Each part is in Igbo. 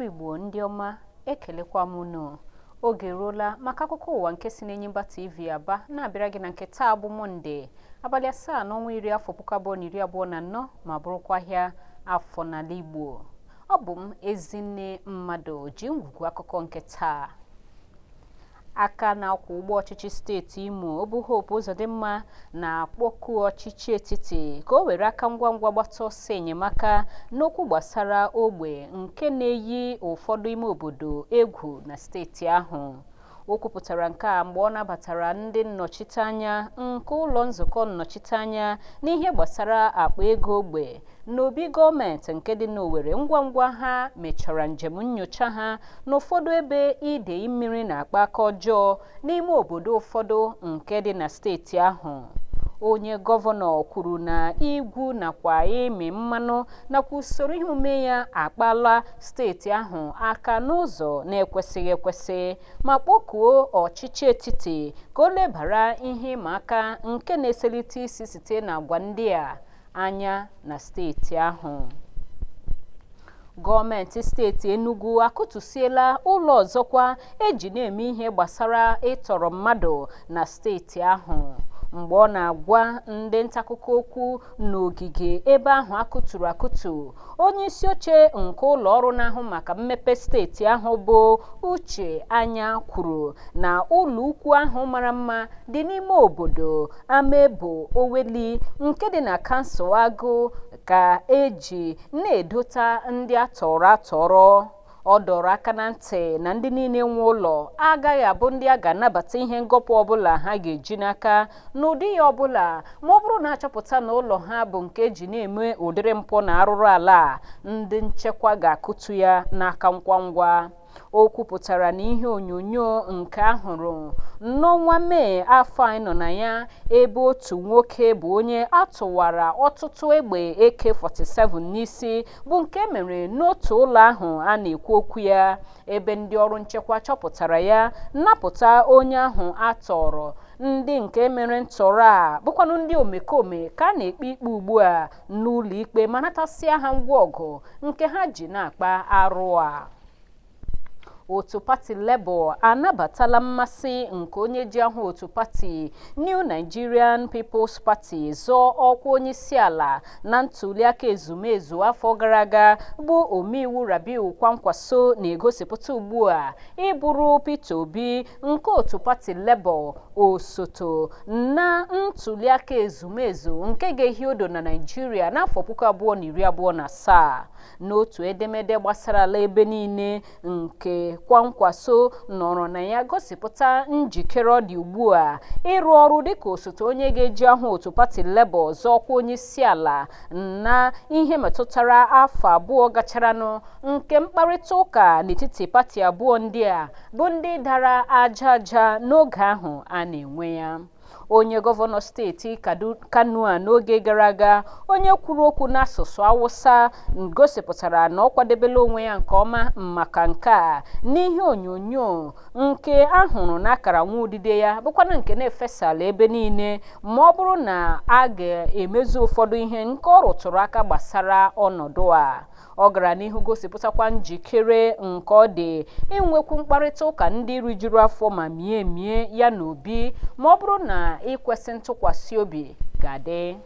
Igbo ndị ọma, ekelekwa m unu. Oge eruola maka akụkọ ụwa nke si n'Enyimba TV Aba na-abịara gị na nke taa bụ Mọnde, abalị 7 n'ọnwa 10 afọ 2024 ma bụrụkwa ahịa afọ n'ala Igbo. Ọ bụ m Ezinne Mmadụ ji ngwugwu akụkọ nke taa. Aka na-akwụ ụgbọ ọchịchị steeti Imo bụ Hope Uzodimma na-akpọku ọchịchị etiti ka o were aka ngwa ngwa gbata ọsọ enyemaka n'okwu gbasara ogbe nke na-eyi ụfọdụ ime obodo egwu na steeti ahụ. O kwupụtara nke a mgbe ọ nabatara ndị nnọchiteanya nke ụlọ nzukọ nnọchiteanya n'ihe gbasara akpa ego ogbe n'obi gọọmenti nke dị n'Owerri ngwa ngwa ha mechara njem nnyocha ha n'ụfọdụ ebe idei mmiri na-akpa aka ọjọọ n'ime obodo ụfọdụ nke dị na steeti ahụ. Onye gọvanọ kwuru na igwu nakwa ịmị mmanụ nakwa usoro ihe omume ya akpala steeti ahụ aka n'ụzọ na-ekwesịghị ekwesị ma kpọkuo ọchịchị etiti ka o lebara ihe ịma aka nke na-eselite isi site n'agwa ndị a anya na steeti ahụ. Gọọmenti steeti Enugu akụtusiela ụlọ ọzọkwa eji na-eme ihe gbasara ịtọrọ mmadụ na steeti ahụ. Mgbe ọ na-agwa ndị ntaakụkọ okwu n'ogige ebe ahụ akụturu akụtu, onye isi oche nke ụlọ ọrụ na-ahụ maka mmepe steeti ahụ bụ Uche Anya kwuru na ụlọ ukwu ahụ mara mma dị n'ime obodo Amebo Oweli nke dị na kansụl Agụ ka eji na-edota ndị atọrọ atọrọ. Ọ dọrọ aka na ntị na ndị niile nwe ụlọ agaghị abụ ndị a ga-anabata ihe ngọpụ ọbụla ha ga-eji n'aka n'ụdị ya ọbụla ma ọ bụrụ na achọpụta na ụlọ ha bụ nke eji na-eme ụdịrị mpụ na arụrụ ala, ndị nchekwa ga-akụtu ya n'aka ngwa ngwa. O kwupụtara na ihe onyonyo nke ahụrụ n'ọnwa Mee afọ anyị nọ na ya ebe otu nwoke bụ onye atụwara ọtụtụ egbe AK-47 n'isi bụ nke mere n'otu ụlọ ahụ a na-ekwu okwu ya, ebe ndị ọrụ nchekwa chọpụtara ya nnapụta onye ahụ atọrọ. Ndị nke mere ntọrọ a bụkwanụ ndị omekome ka a na-ekpe ikpe ugbu a n'ụlọ ikpe ma natasịa ha ngwa ọgụ nke ha ji na-akpa arụ a. Otu pati Labour anabatala mmasị nke onye ji ahụ otu pati New Nigerian People's Party zọọ ọkwa onyeisiala na ntuliaka ezumezu afọ gara aga bụ omeiwu Rabiu Kwankwaso na-egosipụta ugbu a ịbụrụ Peter Obi nke otu pati Labour osote na ntuliaka ezumezu nke ga-ehi odo na Naịjirịa n'afọ 2027. N'otu edemede gbasara ala ebe niile nke Kwankwaso nọrọ na ya gosipụta njikere ọ dị ugbu a ịrụ ọrụ dịka osote onye ga-eji ahụ otu pati Labour ọzọ ọkwa onyeisiala na ihe metụtara afọ abụọ gacharanụ nke mkparịta ụka n'etiti pati abụọ ndị a bụ ndị dara aja aja n'oge ahụ a na-enwe ya. Onye gọvanọ steeti Kano n'oge gara aga onye kwuru okwu n'asụsụ Awụsa gosipụtara na ọ kwadebela onwe ya nke ọma maka nke a n'ihe onyonyo nke ahụrụ n'akara nwa udide ya bụkwana nke na-efesala ebe niile ma ọ bụrụ na a ga-emezu ụfọdụ ihe nke ọ rụtụrụ aka gbasara ọnọdụ a. Ọ gara n'ihu gosipụtakwa njikere nke ọ dị inwekwu mkparịta ụka ndị rijuru afọ ma mie ya na Obi ma ọ bụrụ na ikwesị ntụkwasị obi ga-adị.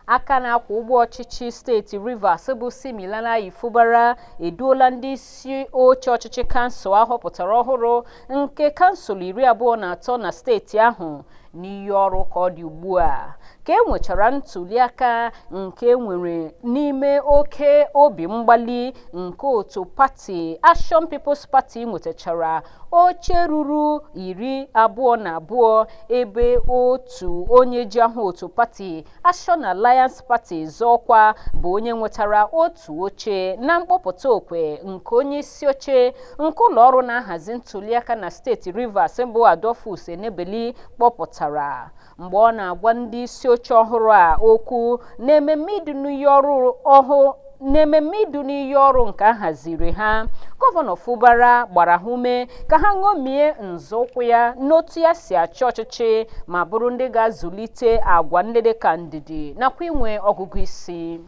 Aka na-akwụ ụgbọ ọchịchị steeti Rivers bụ Siminalayi Fubara eduola ndị isi oche ọchịchị kansụl ahọpụtara ọhụrụ nke kansụl 23 na steeti ahụ n'iyi ọrụ ka ọ dị ugbu a ka e nwechara ntuliaka nke nwere n'ime oke obi mgbali nke otu pati Action People's Party nwetachara oche ruru 22 ebe otu onye ji ahụ otu pati Action Alliance Party zọọkwa bụ onye nwetara otu oche na mkpọpụta okwe nke onye isi oche nke ụlọ ọrụ na-ahazi ntuliaka na steeti Rivers bụ Adolphus Enebeli kpọpụtara mgbe ọ na-agwa ndị isi oche ọhụrụ a okwu n'ememme ịdị n'iyi ọrụ ọhụụ n'ememme idu n'iyi ọrụ nke a haziri ha. Gọvanọ Fubara gbara ha ume ka ha ṅomie nzọụkwụ ya n'otu ya si achị ọchịchị ma bụrụ ndị ga-azụlite agwa ndị dị ka ndidi nakwa inwe ọgụgụ isi.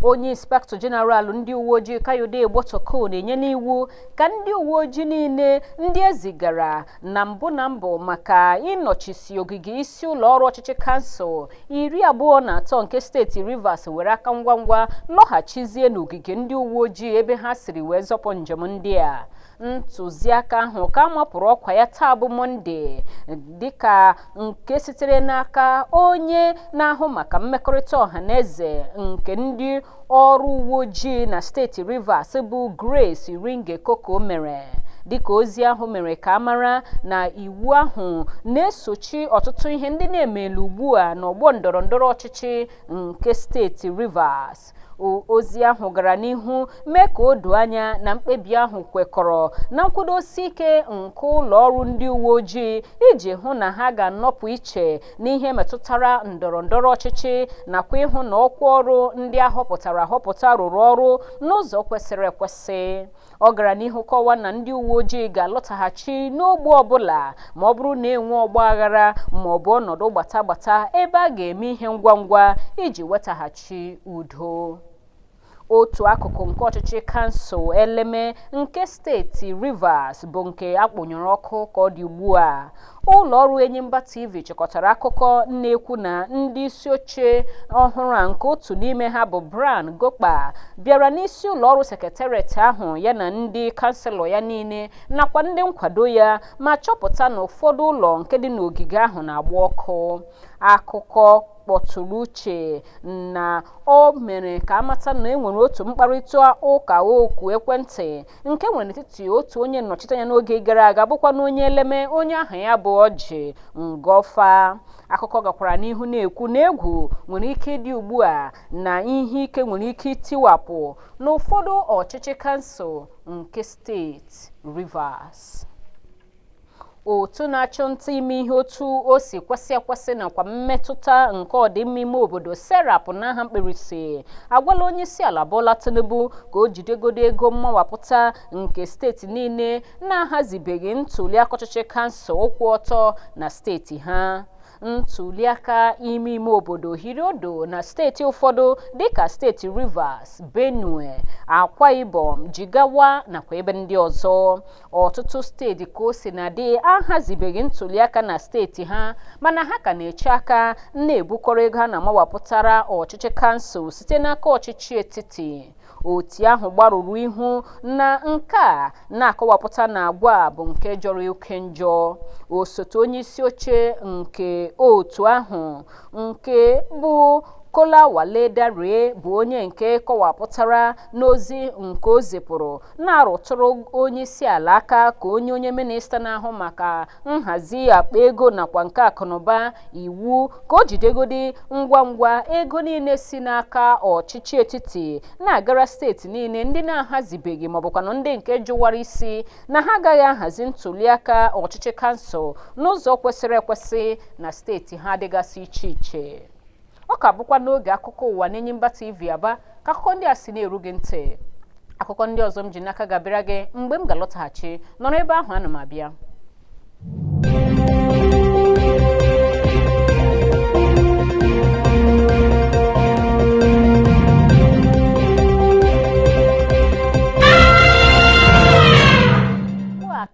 Onye Inspektọ Jeneral ndị uwe ojii Kayode Egbotoko na-enye n'iwu ka ndị uwe ojii niile ndị ezigara na mbụ maka ịnọchisi ogige isi ụlọ ọrụ ọchịchị kansụl 23 nke steeti Rivers were aka ngwa lọghachizie n'ogige ndị uwe ojii ebe ha siri wee zọpụ njem ndị a. Ntụziaka ahụ ka mapụrụ ọkwa ya taa bụ Mọnde dịka nke sitere n'aka onye na-ahụ maka mmekọrịta ọhaneze nke ndị ọrụ uwe ojii na steeti Rivers bụ Grace Iringe Koko mere. Dịka ozi ahụ mere ka amara na iwu ahụ na-esochi ọtụtụ ihe ndị na-emelu ugbu a n'ọgbọ ndọrọndọrọ ọchịchị nke steeti Rivers. Ozi ahụ gara n'ihu mee ka o doo anya na mkpebi ahụ kwekọrọ na nkwụdosi ike nke ụlọ ọrụ ndị uwe ojii iji hụ na ha ga-anọpụ iche n'ihe metụtara ndọrọndọrọ ọchịchị nakwa ịhụ na ọkwa ọrụ ndị ahọpụta rụrụ ọrụ n'ụzọ kwesịrị ekwesị. Ọ gara n'ihu kọwaa na ndị uwe ojii ga-alọtaghachi n'ogbe ọbụla ma ọ bụrụ na enwe ọgba aghara ma ọ bụ ọnọdụ gbata ebe a ga-eme ihe ngwa iji wetaghachi udo. Otu akụkụ nke ọchịchị kansụl Eleme nke steeti Rivers bụ nke akpọnyere ọkụ ka ọ dị ugbu a. Ụlọ ọrụ Enyimba TV chịkọtara akụkọ na-ekwu na ndị isi oche ọhụrụ a nke otu n'ime ha bụ Brian Gokpa bịara n'isi ụlọ ọrụ sekretariat ahụ ya na ndị kanselọ ya niile nakwa ndị nkwado ya ma chọpụta na ụfọdụ ụlọ nke dị n'ogige ahụ na-agba ọkụ. Akụkọ kpọtụrụ uche na o mere ka amata na enwere otu mkparịta ụka okwu ekwentị nke nwere n'etiti otu onye nnọchiteanya n'oge gara aga bụkwa na onye Eleme onye aha ya bụ Ọjị Ngọfa. Akụkọ gakwara n'ihu na-ekwu na egwu nwere ike ịdị ugbu a na ihe ike nwere ike itiwapụ n'ụfọdụ ọchịchị kansụl nke steeti Rivers. Otu na-achụ nta ime ihe otu o si kwesị ekwesị nakwa mmetụta nke ọdịmma ime obodo Serap n'aha mkpirisi agwala onye isi ala Bola Tinubu ka o jidegodo ego mmawapụta nke steeti niile na-ahazibeghị ntụliaka ọchịchị kansụl kwụ ọtọ na steeti ha. Ntụliaka ime obodo hiri odo na steeti ụfọdụ dịka steeti Rivers, Benue, Akwa Ibom, Jigawa nakwa ebe ndị ọzọ. Ọtụtụ steeti ka o si na dị ahazibeghị ntụliaka na steeti ha mana ha ka na-eche aka na-ebukọrọ ego ha na-amawapụtara ọchịchị kansụl site n'aka ọchịchị etiti. Otu ahụ gbarụrụ ihu na nke a na-akọwapụta na agwa bụ nke jọrọ oke njọ. Osote onye isi oche nke otu ahụ nke bụ Kolawole Dare bụ onye nke kọwapụtara n'ozi nke o zipụrụ na-arụtụrụ onye isi ala aka ka onye minista na-ahụ maka nhazi akpa ego nakwa nke akụnụba iwu ka o jidegodi ngwa ego niile si n'aka ọchịchị etiti na-agara steeti niile ndị na-ahazibeghị maọbụkwanụ ndị nke jụwara isi na ha agaghị ahazi ntụliaka ọchịchị kansụl n'ụzọ kwesịrị ekwesị na steeti ha dịgasị iche iche. Ọ ka bụkwa n'oge akụkọ ụwa n'Enyimba TV Aba ka akụkọ ndị a si na-eru gị ntị. Akụkọ ndị ọzọ m ji n'aka ga-abịara gị mgbe m ga-alọtaghachi nọrọ ebe ahụ ana m abịa.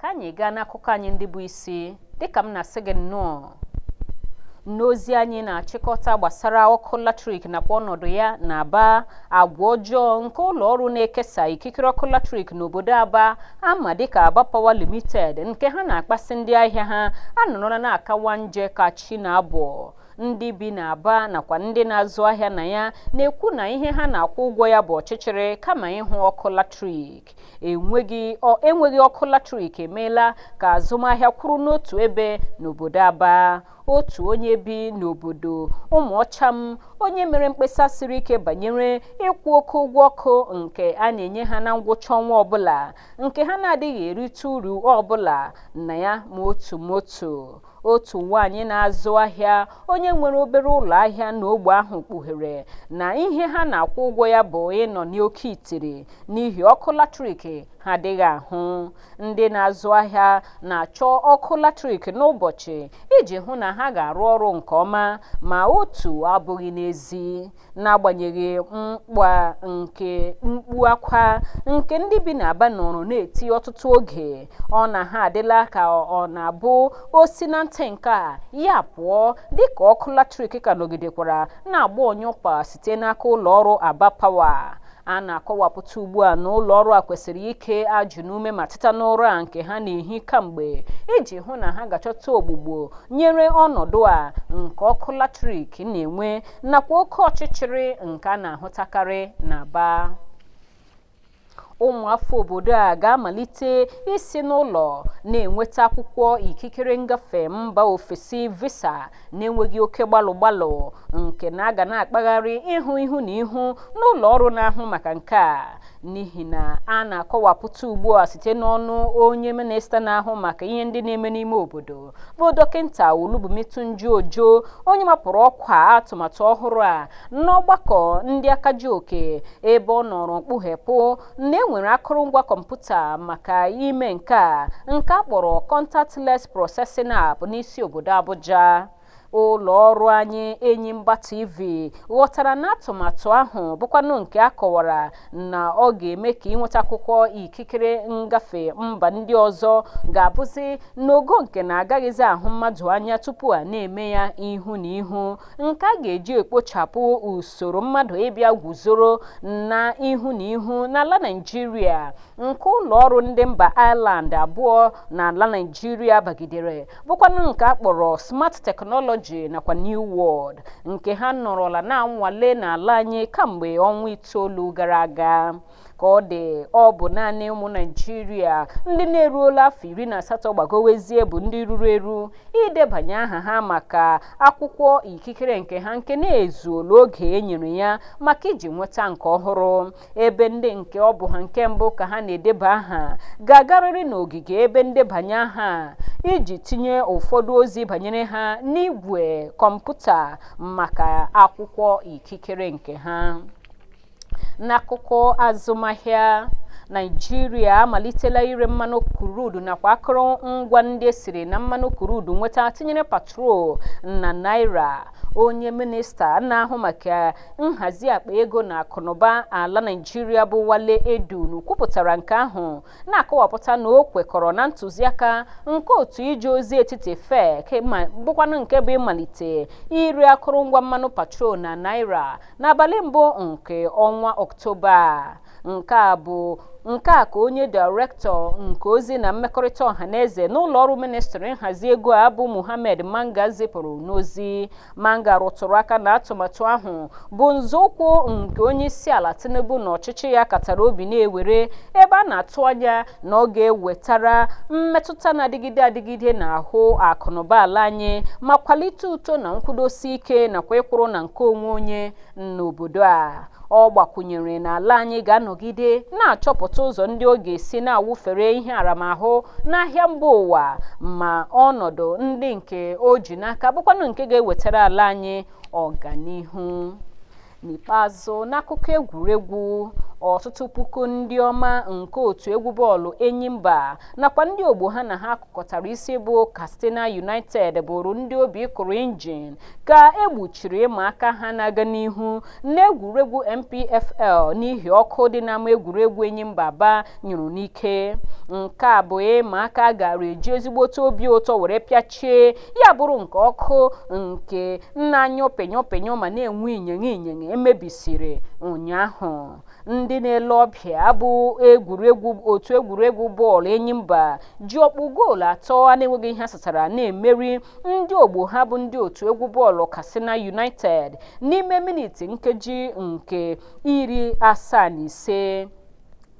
Ka anyị gaa n'akụkọ anyị ndị bụ isi dịka m na-asị gị nnọọ n'ozi anyị na-achịkọta gbasara ọkụ latrik nakwa ọnọdụ ya na-Aba. Agwa ọjọọ nke ụlọ ọrụ na-ekesa ikikere ọkụ latrik n'obodo Aba ama dịka Aba Power Limited nke ha na-akpasị ndị ahịa ha anọrọla na-akawa nje ka chi na-abọ. Ndị bi n'Aba nakwa ndị na-azụ ahịa na ya na-ekwu na ihe ha na-akwụ ụgwọ ya bụ ọchịchịrị kama ịhụ ọkụ latrik. Enweghị ọkụ latrik emeela ka azụmahịa kwụrụ n'otu ebe n'obodo Aba. otu onye bi n'obodo Ụmụọcham onye mere mkpesa siri ike banyere ịkwụ oke ụgwọ ọkụ nke a na-enye ha na ngwụcha ọnwa ọbụla nke ha na-adịghị erite uru ọbụla na ya ma otu otu nwaanyị na-azụ ahịa onye nwere obere ụlọ ahịa n'ogbe ahụ kpughere na ihe ha na-akwụ ụgwọ ya bụ ịnọ n'oke itiri n'ihi ọkụ latrik ha adịghị ahụ. Ndị na-azụ ahịa na-achọ ọkụ latrik n'ụbọchị iji hụ na ha ga-arụ ọrụ nke ọma ma otu abụghị n'ezi. N'agbanyeghị mkpu akwa nke ndị bi n'Aba nọrọ na-eti ọtụtụ oge, ọ na ha adịla ka ọ na-abụ o si na ntị nke a ya pụọ dịka ọkụ latrik ka nọgidekwara na-agba ọnyụkpa site n'aka ụlọọrụ Aba Power. A na-akọwapụta ugbu a na ụlọọrụ a kwesịrị ike ajụ n'ume ma teta n'ụra nke ha na-ehi kamgbe iji hụ na ha ga-achọta ogbugbo nyere ọnọdụ a nke ọkụ latrik na-enwe nakwa oke ọchịchịrị nke a na-ahụtakarị n'Aba. Ụmụafọ obodo a ga-amalite isi n'ụlọ na-enweta akwụkwọ ikikere ngafe mba ofesi visa na-enweghị oke gbalụ nke na-aga na-akpagharị ihu na ihu n'ụlọ ọrụ na-ahụ maka nke a, n'ihi na a na-akọwapụta ugbu a site n'ọnụ onye minista na-ahụ maka ihe ndị na-eme n'ime obodo bụ Dọkịta Olubumitunji Ojo, onye mapụrụ ọkwa atụmatụ ọhụrụ a n'ọgbakọ ndị aka ji oke ebe ọ nọrọ mkpughepụ na enwere akụrụngwa kọmputa maka ime nke a kpọrọ Contactless Processing App n'isi obodo Abuja. Ụlọ ọrụ anyị Enyimba TV ghọtara na atụmatụ ahụ bụkwanụ nke a kọwara na ọ ga-eme ka ịnweta akwụkwọ ikikere ngafe mba ndị ọzọ ga-abụzi n'ogo nke na-agaghịzi ahụ mmadụ anya tupu a na-eme ya ihu na ihu, nke a ga-eji ekpochapụ usoro mmadụ ịbịa guzoro na ihu na ihu n'ala Naịjirịa nke ụlọ ọrụ ndị mba Ireland abụọ n'ala Naịjirịa bagidere, bụkwanụ nke a kpọrọ Smart Technology nakwa New World nke ha nọrọla na-anwale n'ala anyị kamgbe ọnwa 9 gara aga. Ka ọ bụ naanị ụmụ Naịjirịa ndị na-eruola afọ 18 gbagowezie bụ ndị ruru eru idebanye aha ha maka akwụkwọ ikikere nke ha nke na-ezuola oge e nyere ya maka iji nweta nke ọhụrụ, ebe ndị nke ọ bụ ha nke mbụ ka ha na-edeba aha ga-agarịrị n'ogige ebe ndebanye aha iji tinye ụfọdụ ozi banyere ha n'igwe kọmputa maka akwụkwọ ikikere nke ha. N'akụkọ azụmahịa, Naịjirịa amalitela ire mmanụ kurudu nakwa akụrụngwa ndị esiri na mmanụ kurudu nweta tinyere patrol na naira. Onye minista na-ahụ maka nhazi akpa ego na akụnụba ala Naịjirịa bụ Wale Edun kwupụtara nke ahụ na-akọwapụta na o kwekọrọ na ntụziaka nke otu ije ozi etiti FEC bụkwanụ nke bụ ịmalite ire akụrụngwa mmanụ patrol na naira n'abalị mbụ nke ọnwa Ọktoba. Nke a ka onye Director nke ozi na mmekọrịta ọhaneze n'ụlọ ọrụ ministri nhazi ego a bụ Muhammad Manga zipụrụ n'ozi. Manga rụtụrụ aka na atụmatụ ahụ bụ nzọụkwụ nke onye isi ala Tinubu na ọchịchị ya katara obi na-ewere, ebe a na-atụ anya na ọ ga-ewetara mmetụta na-adịgide adịgide n'ahụ akụnụba ala anyị ma kwalite uto na nkwụdosi ike nakwa ịkwụrụ na nke onwe onye n'obodo a. Ọ gbakwunyere na ala anyị ga-anọgide na-achọpụta ụzọ ndị ọ ga-esi na-awụfere ihe aramahụ n'ahịa mba ụwa ma ọnọdụ ndị nke o ji n'aka bụkwanụ nke ga-ewetara ala anyị ọganihu. N'ikpeazụ, n'akụkọ egwuregwu, ọtụtụ puku ndị ọma nke otu egwu bọọlụ Enyimba nakwa ndị ogbo ha na ha kụkọtara isi bụ Katsina United bụrụ ndị obi kụrụ injin ka egbuchiri ịma aka ha na-aga n'ihu n'egwuregwu NPFL n'ihi ọkụ dị n'ama egwuregwu Enyimba Aba nyụrụ n'ike. Nke a bụ ịma aka gara eji ezigbote obi ụtọ were pịachie ya bụrụ nke ọkụ nke na-anyụ penyo ma na-enwe inyenye emebisiri ụnyaahụ. Ndị na-ele ọbịa bụ otu egwuregwu bọọlụ Enyimba ji ọkpụ goolu 3 na-enweghị ihe asatara na-emeri ndị ogbo ha bụ ndị otu egwu bọọlụ Katsina United n'ime miniti nkeji nke 75.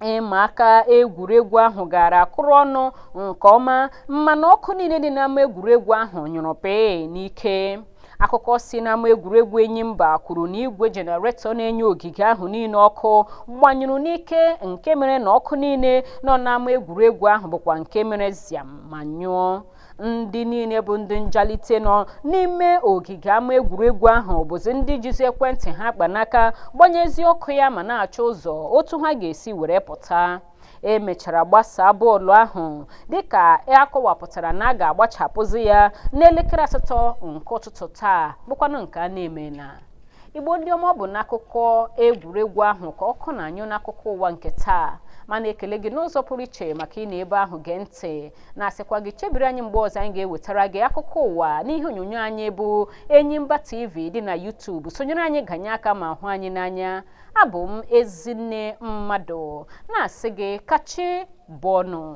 ịma aka egwuregwu ahụ gara akụrụ ọnụ nke ọma mana ọkụ niile dị n'ama egwuregwu ahụ nyụrụ pee n'ike. Akụkọ si n'ama egwuregwu Enyimba kwuru na igwe jenareto na-enye ogige ahụ niile ọkụ gbanyụrụ n'ike nke mere na ọkụ niile nọ n'ama egwuregwu ahụ bụkwa nke mere ziam ma nyụọ. Ndị niile bụ ndị njalite nọ n'ime ogige ama egwuregwu ahụ bụzi ndị jizi ekwentị ha kpanaka gbanyezi ọkụ ya ma na-achọ ụzọ otu ha ga-esi were pụta. Emechara gbasaa bọọlụ ahụ dịka akọwapụtara na a ga-agbachapụzi ya n'elekere 8 nke ụtụtụ taa bụkwanụ nke a na-eme na Igbo ndị ọma. Ọ bụ n'akụkọ egwuregwu ahụ ka ọkụ na-anyụ n'akụkọ ụwa nke taa, mana ekele gị n'ụzọ pụrụ iche maka ị na-ebe ahụ gee ntị, na-asịkwa gị chebiri anyị mgbe ọzọ anyị ga-ewetara gị akụkọ ụwa n'ihe onyonyo anyị bụ Enyimba TV dị na YouTube. Sonyere anyị ganye aka ma hụ anyị n'anya. Abụ m Ezinne Mmadụ na-asị gị kachi bọọnụ.